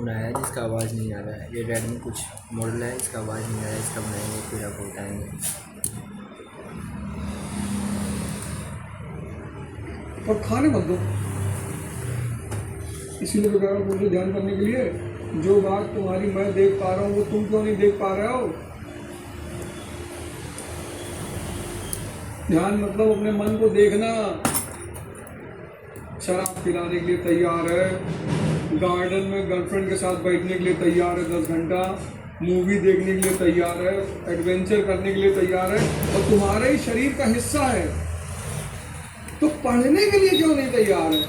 बनाया है जिसका आवाज़ नहीं आ रहा है। ये रेडमी कुछ मॉडल है, इसका आवाज़ नहीं आ रहा है, इसका बनाएंगे फिर आपको बताएंगे। और खाने मत दो, इसीलिए तो कह रहा हूँ मुझे ध्यान करने के लिए। जो बात तुम्हारी मैं देख पा रहा हूँ वो तुम क्यों नहीं देख पा रहे हो? ध्यान मतलब अपने मन को देखना। शराब पिलाने के लिए तैयार है, गार्डन में गर्लफ्रेंड के साथ बैठने के लिए तैयार है 10 घंटा, मूवी देखने के लिए तैयार है, एडवेंचर करने के लिए तैयार है, और तुम्हारे ही शरीर का हिस्सा है, तो पढ़ने के लिए क्यों नहीं तैयार है?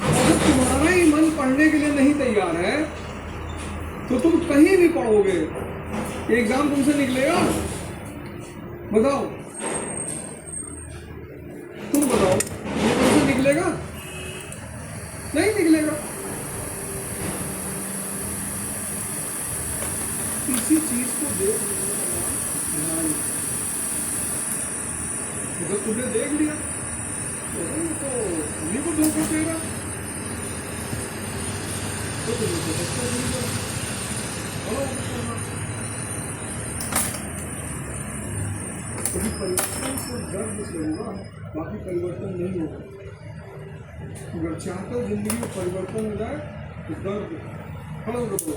अगर तुम्हारा ही मन पढ़ने के लिए नहीं तैयार है तो तुम कहीं भी पढ़ोगे, एग्जाम तुमसे निकलेगा? बताओ, तुम बताओ, ये तुमसे निकलेगा? नहीं निकलेगा। किसी चीज को देख लेने का नाम ध्यान। जब तुमने देख लिया तो उन्हीं को धोखा देगा, तो तुम्हें तो धोखा देगा। कभी परिवर्तन से दर्द से होगा, बाकी परिवर्तन नहीं होगा। अगर चाहते हो जिंदगी में परिवर्तन हो जाए तो दर्द खड़ो रखो।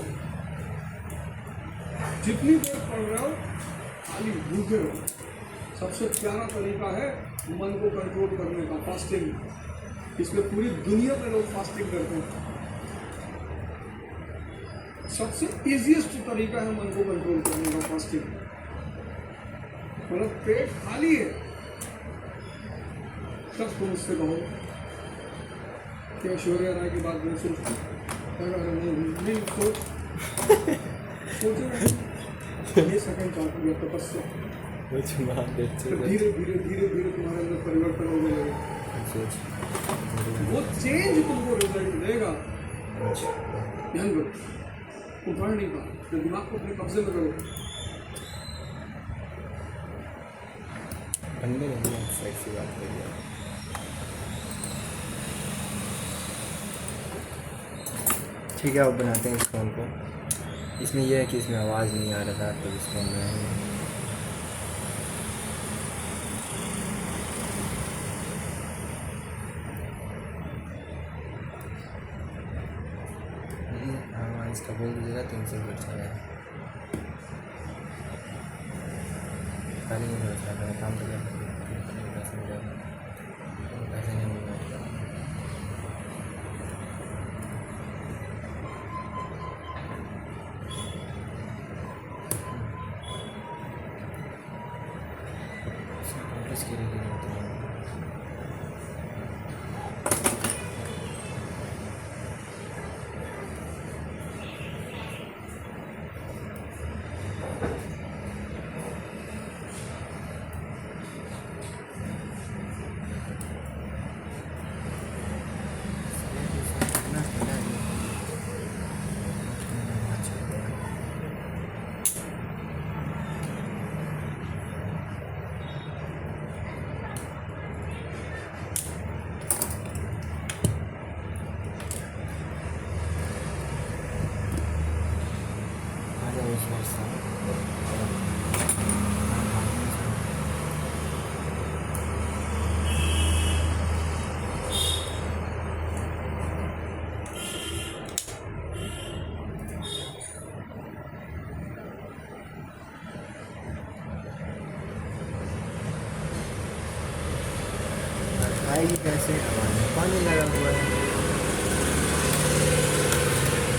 जितनी देर पढ़ रहे हो खाली भूखे रहो। सबसे प्यारा तरीका है मन को कंट्रोल करने का, फास्टिंग। इसमें पूरी दुनिया में लोग फास्टिंग करते हैं। सबसे इजीएस्ट तरीका है मन को कंट्रोल करने का, फास्टिंग। मतलब पेट खाली है तब तुम उससे कहो कि ऐश्वर्या राय की बात नहीं सोचती, नहीं सोचो ये सेकंड चाहती है तपस्या। तो धीरे धीरे धीरे धीरे तुम्हारे अंदर परिवर्तन होने लगेगा, वो चेंज तुमको रिजल्ट देगा। ध्यान करो, उठाड़ नहीं पा, तो दिमाग को अपने कब्जे में करो। बंदे ने बहुत सेक्सी बात करी है। ठीक है, अब बनाते हैं इस फ़ोन को। इसमें यह है कि इसमें आवाज़ नहीं आ रहा था, तो इसको मैं इसका बोल दीजिएगा 300 रुपये चला है। खाली नहीं हो रहा है, काम तो पैसे मिल जाएगा, पैसे नहीं मिल रहा। इसके लिए आएगी कैसे? पानी लगा हुआ है।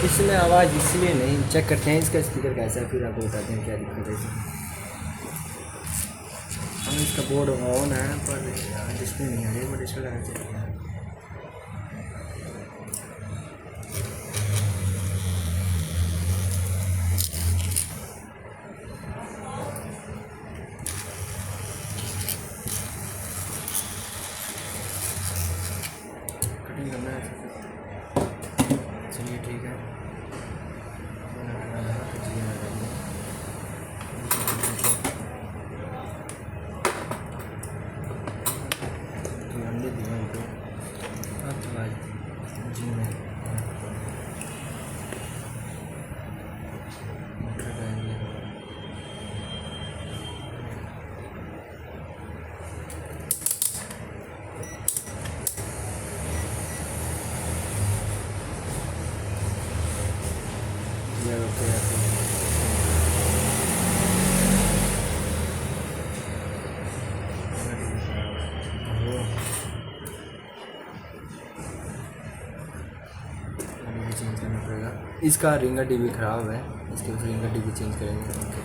इसमें आवाज़ इसलिए नहीं, चेक करते हैं इसका स्पीकर कैसा है, फिर आपको बताते हैं क्या दिक्कत है इसमें। हम इसका बोर्ड ऑन है पर डिस्प्ले नहीं आ रही, वो डिस्प्ले आना चाहिए। कटिंग करना है, चलिए ठीक है। अंडे दिए उनको। करना पड़ेगा। इसका रिंगर टीवी ख़राब है, इसके वजह से रिंगर टीवी चेंज करेंगे।